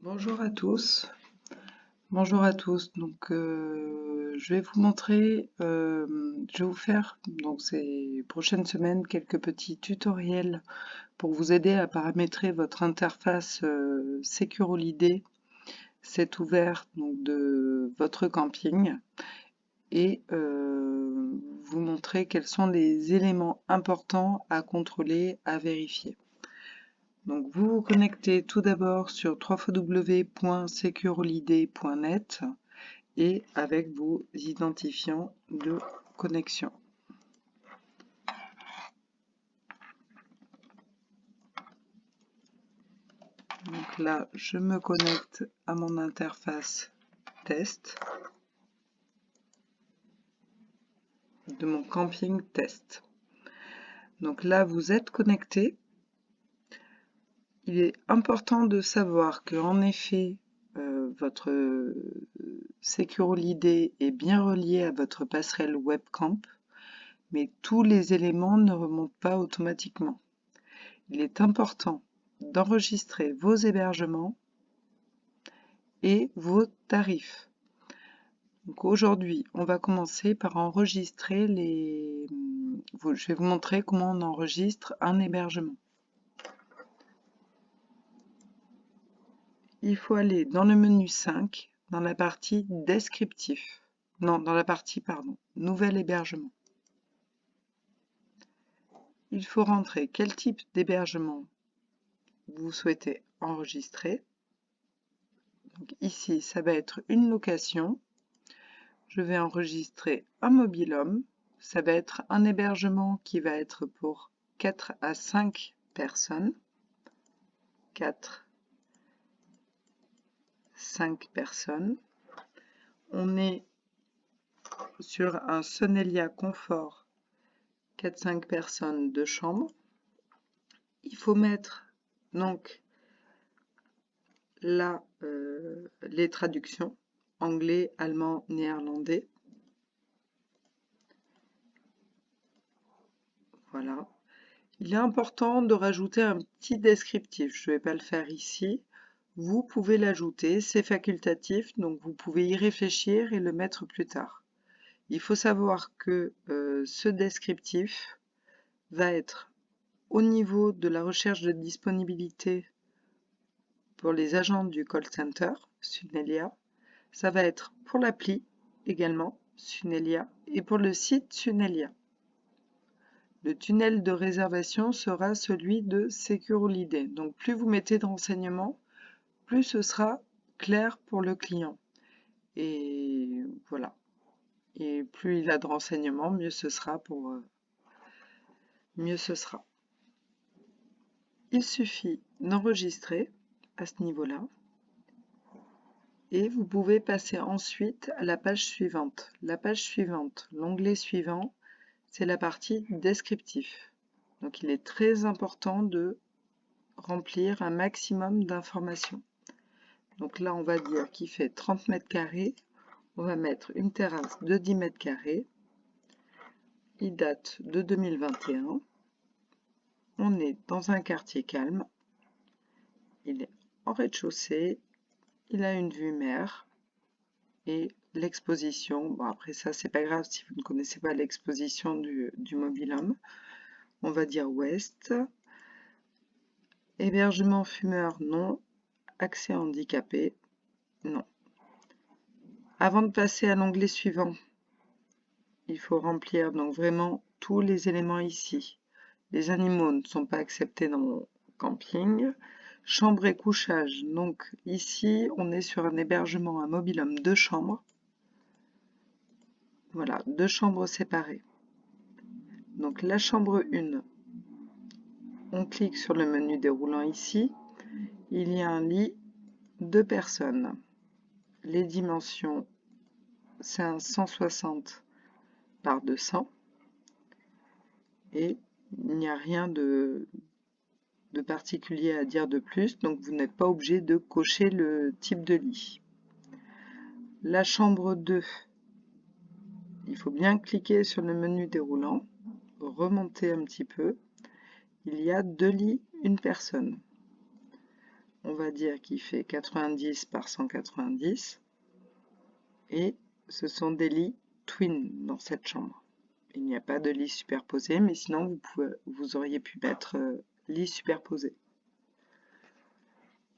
Bonjour à tous. Bonjour à tous. Donc, je vais vous montrer, je vais vous faire donc ces prochaines semaines quelques petits tutoriels pour vous aider à paramétrer votre interface Secure Holiday, c'est ouvert donc de votre camping, et vous montrer quels sont les éléments importants à contrôler, à vérifier. Donc vous vous connectez tout d'abord sur www.secureholiday.net et avec vos identifiants de connexion. Donc là, je me connecte à mon interface test de mon camping test. Donc là, vous êtes connecté. Il est important de savoir que en effet, votre Secure Holiday est bien relié à votre passerelle WebCamp, mais tous les éléments ne remontent pas automatiquement. Il est important d'enregistrer vos hébergements et vos tarifs. Donc aujourd'hui, on va commencer par enregistrer les... Je vais vous montrer comment on enregistre un hébergement. Il faut aller dans le menu 5, dans la partie descriptif. Non, dans la partie, pardon, nouvel hébergement. Il faut rentrer quel type d'hébergement vous souhaitez enregistrer. Donc ici, ça va être une location. Je vais enregistrer un mobil-home. Ça va être un hébergement qui va être pour 4 à 5 personnes. 4, 5 personnes. On est sur un Sonelia Confort 4-5 personnes, 2 chambres. Il faut mettre donc là les traductions anglais, allemand, néerlandais. Voilà. Il est important de rajouter un petit descriptif. Je ne vais pas le faire ici. Vous pouvez l'ajouter, c'est facultatif, donc vous pouvez y réfléchir et le mettre plus tard. Il faut savoir que ce descriptif va être au niveau de la recherche de disponibilité pour les agents du call center, Sunelia. Ça va être pour l'appli également, Sunelia, et pour le site Sunelia. Le tunnel de réservation sera celui de Secure Holiday. Donc plus vous mettez de renseignements, plus ce sera clair pour le client. Et voilà. Et plus il a de renseignements, mieux ce sera pour mieux ce sera. Il suffit d'enregistrer à ce niveau-là. Et vous pouvez passer ensuite à la page suivante. La page suivante, l'onglet suivant, c'est la partie descriptif. Donc il est très important de remplir un maximum d'informations. Donc là, on va dire qu'il fait 30 mètres carrés. On va mettre une terrasse de 10 mètres carrés. Il date de 2021. On est dans un quartier calme. Il est en rez-de-chaussée. Il a une vue mer. Et l'exposition, bon après ça c'est pas grave si vous ne connaissez pas l'exposition du mobil-home. On va dire ouest. Hébergement fumeur, non. Accès handicapé, non. Avant de passer à l'onglet suivant, il faut remplir donc vraiment tous les éléments ici. Les animaux ne sont pas acceptés dans mon camping. Chambre et couchage, donc ici on est sur un hébergement, un mobil-home 2 chambres. Voilà, 2 chambres séparées. Donc la chambre 1, on clique sur le menu déroulant ici. Il y a un lit, 2 personnes. Les dimensions, c'est un 160 par 200. Et il n'y a rien de particulier à dire de plus, donc vous n'êtes pas obligé de cocher le type de lit. La chambre 2, il faut bien cliquer sur le menu déroulant, remonter un petit peu. Il y a 2 lits, 1 personne. on va dire qu'il fait 90 par 190 et ce sont des lits twin dans cette chambre. Il n'y a pas de lit superposé, mais sinon vous auriez pu mettre lit superposé.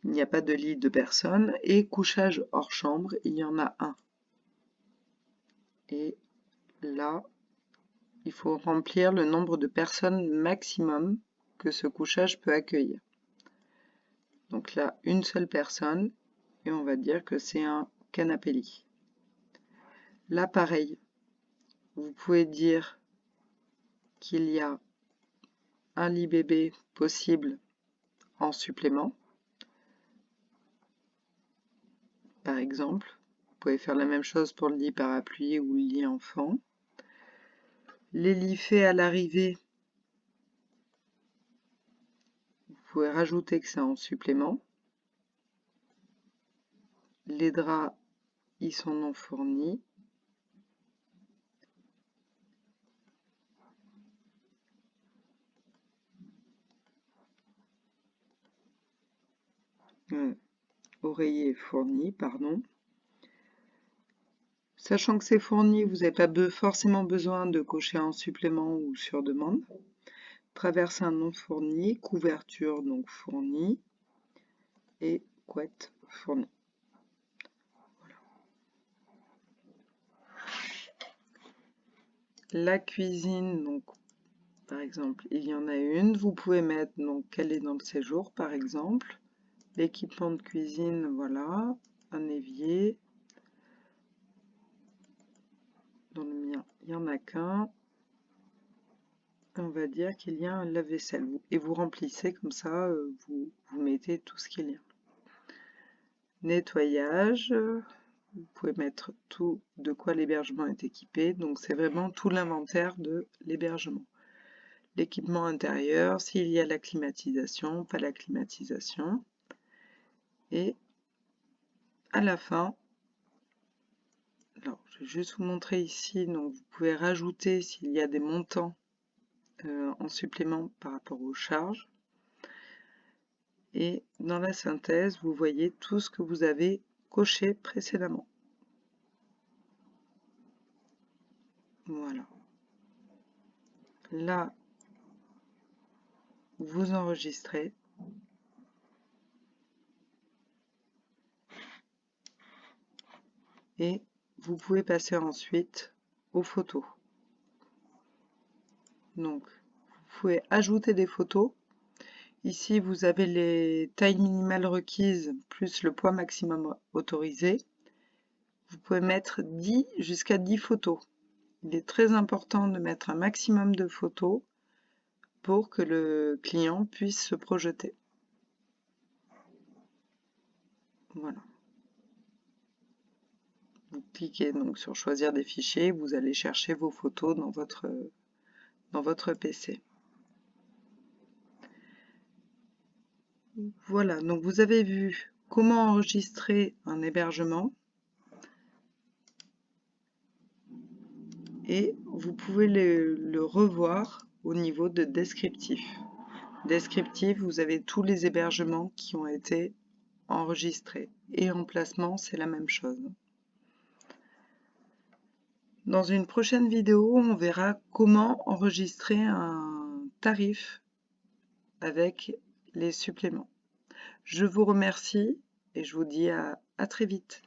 Il n'y a pas de lit de personnes et couchage hors chambre, il y en a un. Et là, il faut remplir le nombre de personnes maximum que ce couchage peut accueillir. Donc là, une seule personne, et on va dire que c'est un canapé-lit. Là, pareil, vous pouvez dire qu'il y a un lit bébé possible en supplément. Par exemple, vous pouvez faire la même chose pour le lit parapluie ou le lit enfant. Les lits faits à l'arrivée, vous pouvez rajouter que c'est en supplément. Les draps, ils sont non fournis. Oreiller fourni, pardon. Sachant que c'est fourni, vous n'avez pas forcément besoin de cocher en supplément ou sur demande. Traversin non fourni, couverture donc fournie et couette fournie. Voilà. La cuisine, donc par exemple, il y en a une. Vous pouvez mettre donc qu'elle est dans le séjour, par exemple. L'équipement de cuisine, voilà, un évier. Dans le mien, il n'y en a qu'un. On va dire qu'il y a un lave-vaisselle. Et vous remplissez comme ça, vous mettez tout ce qu'il y a. Nettoyage. Vous pouvez mettre tout de quoi l'hébergement est équipé. Donc c'est vraiment tout l'inventaire de l'hébergement. L'équipement intérieur, s'il y a la climatisation, pas la climatisation. Et à la fin, alors je vais juste vous montrer ici, donc vous pouvez rajouter s'il y a des montants en supplément par rapport aux charges. Et dans la synthèse, vous voyez tout ce que vous avez coché précédemment. Voilà. Là, vous enregistrez. Et vous pouvez passer ensuite aux photos. Donc, vous pouvez ajouter des photos. Ici, vous avez les tailles minimales requises plus le poids maximum autorisé. Vous pouvez mettre 10 jusqu'à 10 photos. Il est très important de mettre un maximum de photos pour que le client puisse se projeter. Voilà. Vous cliquez donc sur choisir des fichiers, vous allez chercher vos photos dans votre PC. Voilà, donc vous avez vu comment enregistrer un hébergement et vous pouvez le revoir au niveau de descriptif. Descriptif, vous avez tous les hébergements qui ont été enregistrés et emplacement, c'est la même chose. Dans une prochaine vidéo, on verra comment enregistrer un tarif avec les suppléments. Je vous remercie et je vous dis à très vite.